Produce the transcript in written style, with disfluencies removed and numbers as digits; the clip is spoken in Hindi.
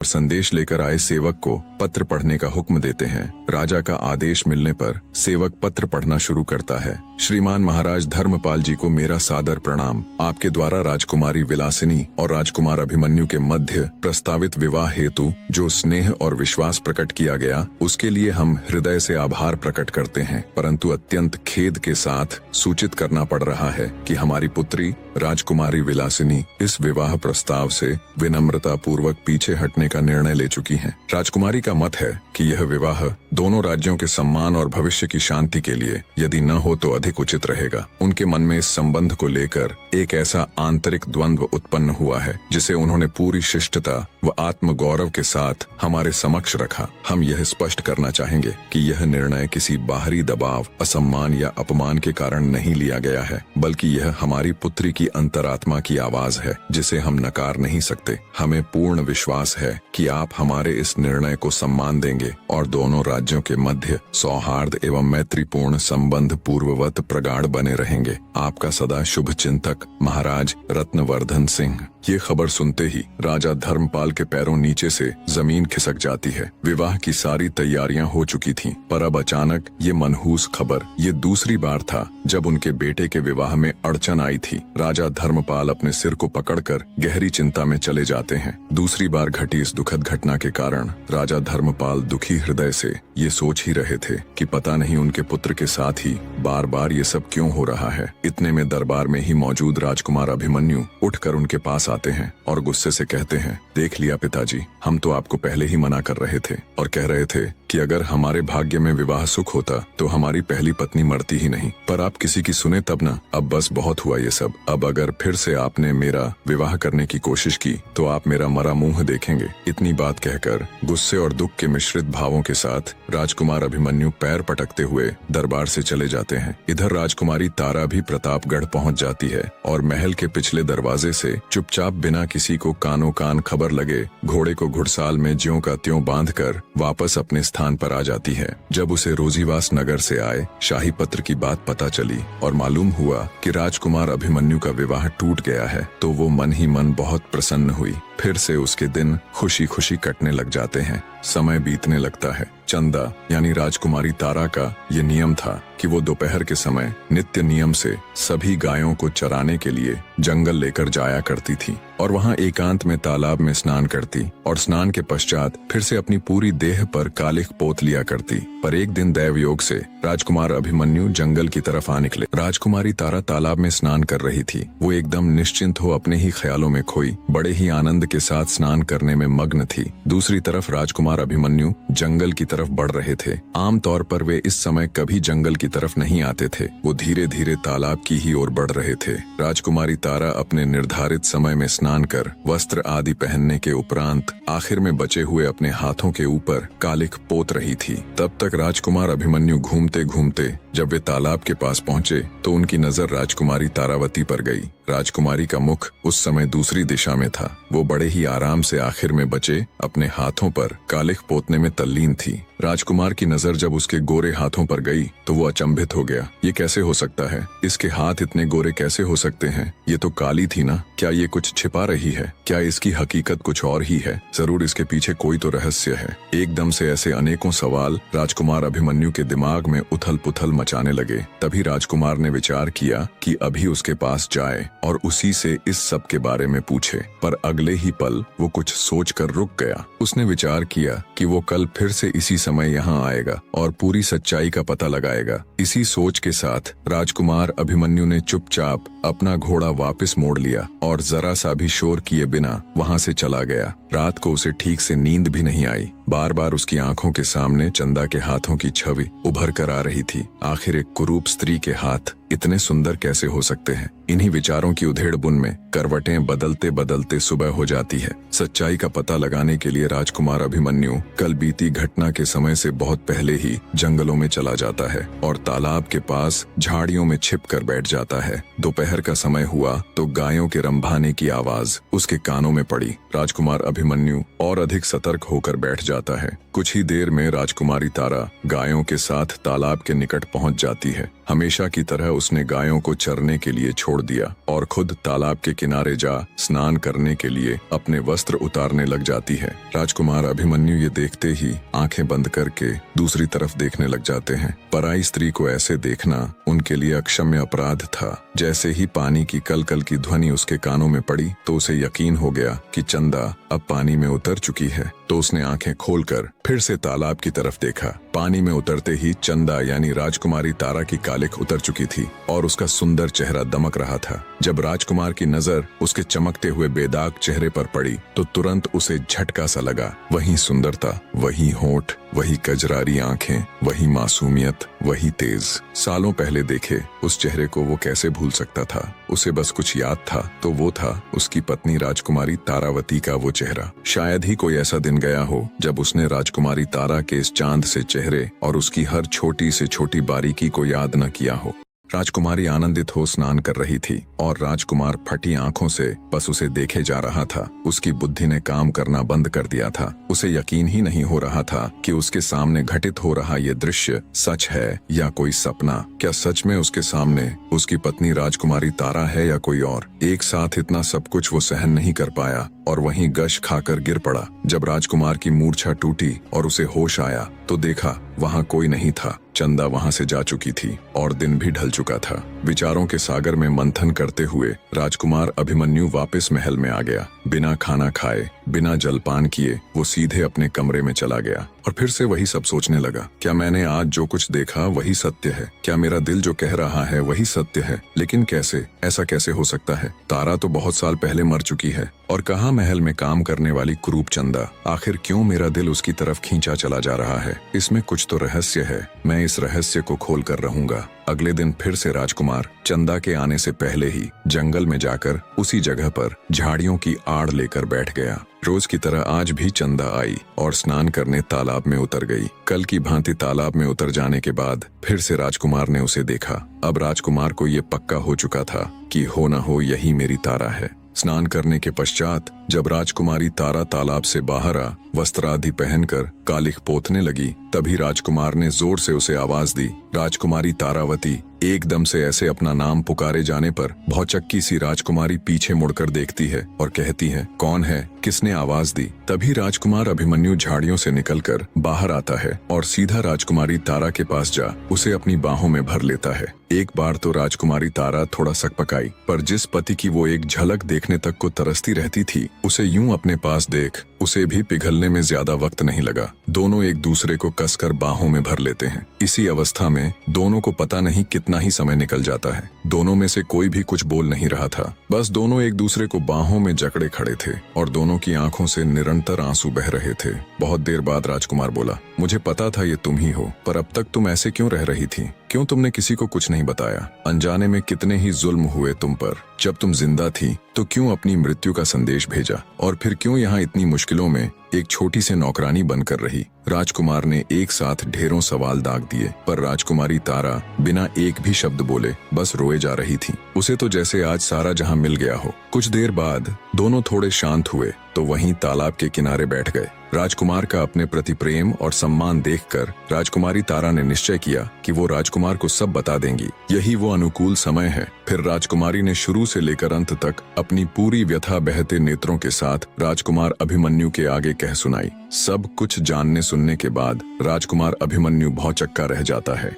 संदेश लेकर आए सेवक को पत्र पढ़ने का हुक्म देते हैं। राजा का आदेश मिलने पर सेवक पत्र पढ़ना शुरू करता है। श्रीमान महाराज धर्मपाल जी को मेरा सादर प्रणाम। आपके द्वारा राजकुमारी विलासिनी और राजकुमार अभिमन्यु के मध्य प्रस्तावित विवाह हेतु जो स्नेह और विश्वास प्रकट किया गया, उसके लिए हम हृदय से आभार प्रकट करते हैं, परंतु अत्यंत खेद के साथ सूचित करना पड़ रहा है कि हमारी पुत्री राजकुमारी विलासिनी इस विवाह प्रस्ताव से विनम्रता पूर्वक पीछे हटने का निर्णय ले चुकी हैं। राजकुमारी का मत है कि यह विवाह दोनों राज्यों के सम्मान और भविष्य की शांति के लिए यदि न हो तो अधिक उचित रहेगा। उनके मन में इस संबंध को लेकर एक ऐसा आंतरिक द्वंद्व उत्पन्न हुआ है जिसे उन्होंने पूरी शिष्टता व आत्म गौरव के साथ हमारे समक्ष रखा। हम यह स्पष्ट करना चाहेंगे कि यह निर्णय किसी बाहरी दबाव, असम्मान या अपमान के कारण नहीं लिया गया है, बल्कि यह हमारी पुत्री की अंतरात्मा की आवाज है जिसे हम नकार नहीं सकते। हमें पूर्ण विश्वास है कि आप हमारे इस निर्णय को सम्मान देंगे और दोनों राज्यों के मध्य सौहार्द एवं मैत्रीपूर्ण संबंध पूर्ववत प्रगाढ़ बने रहेंगे। आपका सदा शुभ चिंतक महाराज रत्नवर्धन सिंह। ये खबर सुनते ही राजा धर्मपाल के पैरों नीचे से जमीन खिसक जाती है। विवाह की सारी तैयारियां हो चुकी थीं, पर अब अचानक ये मनहूस खबर। ये दूसरी बार था जब उनके बेटे के विवाह में अड़चन आई थी। राजा धर्मपाल अपने सिर को पकड़कर गहरी चिंता में चले जाते हैं। दूसरी बार घटी इस दुखद घटना के कारण राजा धर्मपाल दुखी हृदय से ये सोच ही रहे थे कि पता नहीं उनके पुत्र के साथ ही बार बार ये सब क्यों हो रहा है। इतने में दरबार में ही मौजूद राजकुमार अभिमन्यु उठकर उनके पास आते हैं और गुस्से से कहते हैं, देख लिया पिताजी, हम तो आपको पहले ही मना कर रहे थे और कह रहे थे कि अगर हमारे भाग्य में विवाह सुख होता तो हमारी पहली पत्नी मरती ही नहीं, पर आप किसी की सुने तब ना। अब बस बहुत हुआ ये सब। अब अगर फिर से आपने मेरा विवाह करने की कोशिश की तो आप मेरा मरा मुंह देखेंगे। इतनी बात कहकर गुस्से और दुख के मिश्रित भावों के साथ राजकुमार अभिमन्यु पैर पटकते हुए दरबार से चले जाते हैं। इधर राजकुमारी तारा भी प्रतापगढ़ पहुंच जाती है और महल के पिछले दरवाजे से चुपचाप बिना किसी को कानों कान खबर लगे घोड़े को घुड़साल में ज्यों का त्यों बांधकर वापस अपने स्थान पर आ जाती है। जब उसे रोजीवास नगर से आए शाही पत्र की बात पता चली और मालूम हुआ कि राजकुमार अभिमन्यु का विवाह टूट गया है, तो वो मन ही मन बहुत प्रसन्न हुई। फिर से उसके दिन खुशी खुशी कटने लग जाते हैं। समय बीतने लगता है। चंदा यानी राजकुमारी तारा का ये नियम था कि वो दोपहर के समय नित्य नियम से सभी गायों को चराने के लिए जंगल लेकर जाया करती थी और वहाँ एकांत में तालाब में स्नान करती और स्नान के पश्चात फिर से अपनी पूरी देह पर कालिख पोत लिया करती। पर एक दिन दैव योग से राजकुमार अभिमन्यु जंगल की तरफ आ निकले। राजकुमारी तारा तालाब में स्नान कर रही थी। वो एकदम निश्चिंत हो अपने ही ख्यालों में खोई बड़े ही आनंद के साथ स्नान करने में मग्न थी। दूसरी तरफ राजकुमार अभिमन्यु जंगल की तरफ बढ़ रहे थे। आमतौर पर वे इस समय कभी जंगल की तरफ नहीं आते थे। वो धीरे धीरे तालाब की ही ओर बढ़ रहे थे। राजकुमारी तारा अपने निर्धारित समय में स्नान कर वस्त्र आदि पहनने के उपरांत आखिर में बचे हुए अपने हाथों के ऊपर कालिख पोत रही थी। तब तक राजकुमार अभिमन्यु घूमते घूमते जब वे तालाब के पास पहुंचे तो उनकी नजर राजकुमारी तारावती पर गई। राजकुमारी का मुख उस समय दूसरी दिशा में था। वो बड़े ही आराम से आखिर में बचे अपने हाथों पर कालिख पोतने में तल्लीन थी। राजकुमार की नजर जब उसके गोरे हाथों पर गई तो वो अचंभित हो गया। ये कैसे हो सकता है? इसके हाथ इतने गोरे कैसे हो सकते हैं? ये तो काली थी ना। क्या ये कुछ छिपा रही है? क्या इसकी हकीकत कुछ और ही है? जरूर इसके पीछे कोई तो रहस्य है। एकदम से ऐसे अनेकों सवाल राजकुमार अभिमन्यु के दिमाग में उथल पुथल मचाने लगे। तभी राजकुमार ने विचार किया कि अभी उसके पास जाए और उसी से इस सब के बारे में पूछे। पर अगले ही पल वो कुछ सोचकर रुक गया। उसने विचार किया कि वो कल फिर से इसी समय यहाँ आएगा और पूरी सच्चाई का पता लगाएगा। इसी सोच के साथ राजकुमार अभिमन्यु ने चुपचाप अपना घोड़ा वापस मोड़ लिया और जरा सा भी शोर किए बिना वहाँ से चला गया। रात को उसे ठीक से नींद भी नहीं आई। बार बार उसकी आंखों के सामने चंदा के हाथों की छवि उभर कर आ रही थी। आखिर एक कुरूप स्त्री के हाथ इतने सुंदर कैसे हो सकते हैं? इन्हीं विचारों की उधेड़-बुन में करवटें बदलते बदलते सुबह हो जाती है। सच्चाई का पता लगाने के लिए राजकुमार अभिमन्यु कल बीती घटना के समय से बहुत पहले ही जंगलों में चला जाता है और तालाब के पास झाड़ियों में छिप कर बैठ जाता है। दोपहर का समय हुआ तो गायों के रंभाने की आवाज उसके कानों में पड़ी। राजकुमार अभिमन्यु और अधिक सतर्क होकर बैठ जाता है। कुछ ही देर में राजकुमारी तारा गायों के साथ तालाब के निकट पहुंच जाती है। हमेशा की तरह उसने गायों को चरने के लिए छोड़ दिया और खुद तालाब के किनारे जा स्नान करने के लिए अपने वस्त्र उतारने लग जाती है। राजकुमार अभिमन्यु ये देखते ही आंखें बंद करके दूसरी तरफ देखने लग जाते हैं। पराई स्त्री को ऐसे देखना उनके लिए अक्षम्य अपराध था। जैसे ही पानी की कलकल की ध्वनि उसके कानों में पड़ी तो उसे यकीन हो गया कि चंदा अब पानी में उतर चुकी है। तो उसने आंखें खोलकर फिर से तालाब की तरफ देखा। पानी में उतरते ही चंदा यानी राजकुमारी तारा की कालिख उतर चुकी थी और उसका सुंदर चेहरा दमक रहा था। जब राजकुमार की नजर उसके चमकते हुए बेदाग चेहरे पर पड़ी तो तुरंत उसे झटका सा लगा। वही सुंदरता, वही होंठ, वही कजरारी आंखें, वही मासूमियत, वही तेज। सालों पहले देखे उस चेहरे को वो कैसे भूल सकता था। उसे बस कुछ याद था तो वो था उसकी पत्नी राजकुमारी तारावती का वो चेहरा। शायद ही कोई ऐसा दिन गया हो जब उसने राजकुमारी तारा के इस चांद से चेहरे और उसकी हर छोटी से छोटी बारीकी को याद न किया हो। राजकुमारी आनंदित हो स्नान कर रही थी और राजकुमार फटी आंखों से बस उसे देखे जा रहा था। उसकी बुद्धि ने काम करना बंद कर दिया था। उसे यकीन ही नहीं हो रहा था कि उसके सामने घटित हो रहा ये दृश्य सच है या कोई सपना। क्या सच में उसके सामने उसकी पत्नी राजकुमारी तारा है या कोई और? एक साथ इतना सब कुछ वो सहन नहीं कर पाया और वहीं गश खाकर गिर पड़ा। जब राजकुमार की मूर्छा टूटी और उसे होश आया तो देखा वहां कोई नहीं था। चंदा वहां से जा चुकी थी और दिन भी ढल चुका था। विचारों के सागर में मंथन करते हुए राजकुमार अभिमन्यु वापस महल में आ गया। बिना खाना खाए, बिना जलपान किए वो सीधे अपने कमरे में चला गया और फिर से वही सब सोचने लगा। क्या मैंने आज जो कुछ देखा वही सत्य है? क्या मेरा दिल जो कह रहा है वही सत्य है? लेकिन कैसे? ऐसा कैसे हो सकता है? तारा तो बहुत साल पहले मर चुकी है और कहाँ महल में काम करने वाली कुरूप चंदा? आखिर क्यों मेरा दिल उसकी तरफ खींचा चला जा रहा है? इसमें कुछ तो रहस्य है। मैं इस रहस्य को खोल कर रहूंगा। अगले दिन फिर से राजकुमार चंदा के आने से पहले ही जंगल में जाकर उसी जगह पर झाड़ियों की आड़ लेकर बैठ गया। रोज की तरह आज भी चंदा आई और स्नान करने तालाब में उतर गई। कल की भांति तालाब में उतर जाने के बाद फिर से राजकुमार ने उसे देखा। अब राजकुमार को ये पक्का हो चुका था कि हो न हो यही मेरी तारा है। स्नान करने के पश्चात जब राजकुमारी तारा तालाब से बाहर आ वस्त्रादि पहनकर कालिख पोतने लगी तभी राजकुमार ने जोर से उसे आवाज दी। राजकुमारी तारावती। एकदम से ऐसे अपना नाम पुकारे जाने पर भौचक्की सी राजकुमारी पीछे मुड़कर देखती है और कहती है, कौन है? किसने आवाज दी? तभी राजकुमार अभिमन्यु झाड़ियों से निकलकर बाहर आता है और सीधा राजकुमारी तारा के पास जा उसे अपनी बाहों में भर लेता है। एक बार तो राजकुमारी तारा थोड़ा सकपकाई, पर जिस पति की वो एक झलक देखने तक को तरसती रहती थी उसे यूं अपने पास देख उसे भी पिघलने में ज्यादा वक्त नहीं लगा। दोनों एक दूसरे को कसकर बाहों में भर लेते हैं। इसी अवस्था में दोनों को पता नहीं कितना ही समय निकल जाता है। दोनों में से कोई भी कुछ बोल नहीं रहा था। बस दोनों एक दूसरे को बाहों में जकड़े खड़े थे और दोनों की आंखों से निरंतर आंसू बह रहे थे। बहुत देर बाद राजकुमार बोला, मुझे पता था ये तुम ही हो, पर अब तक तुम ऐसे क्यों रह रही थी? क्यों तुमने किसी को कुछ नहीं बताया? अनजाने में कितने ही जुल्म हुए तुम पर। जब तुम जिंदा थी तो क्यों अपनी मृत्यु का संदेश भेजा और फिर क्यों यहाँ इतनी मुश्किलों में एक छोटी सी नौकरानी बनकर रही? राजकुमार ने एक साथ ढेरों सवाल दाग दिए, पर राजकुमारी तारा बिना एक भी शब्द बोले बस रोए जा रही थी। उसे तो जैसे आज सारा जहां मिल गया हो। कुछ देर बाद दोनों थोड़े शांत हुए तो वहीं तालाब के किनारे बैठ गए। राजकुमार का अपने प्रति प्रेम और सम्मान देखकर राजकुमारी तारा ने निश्चय किया कि वो राजकुमार को सब बता देंगी। यही वो अनुकूल समय है। फिर राजकुमारी ने शुरू से लेकर अंत तक अपनी पूरी व्यथा बहते नेत्रों के साथ राजकुमार अभिमन्यु के आगे कह सुनाई। सब कुछ जानने सुनने के बाद राजकुमार अभिमन्यु भौचक्का रह जाता है।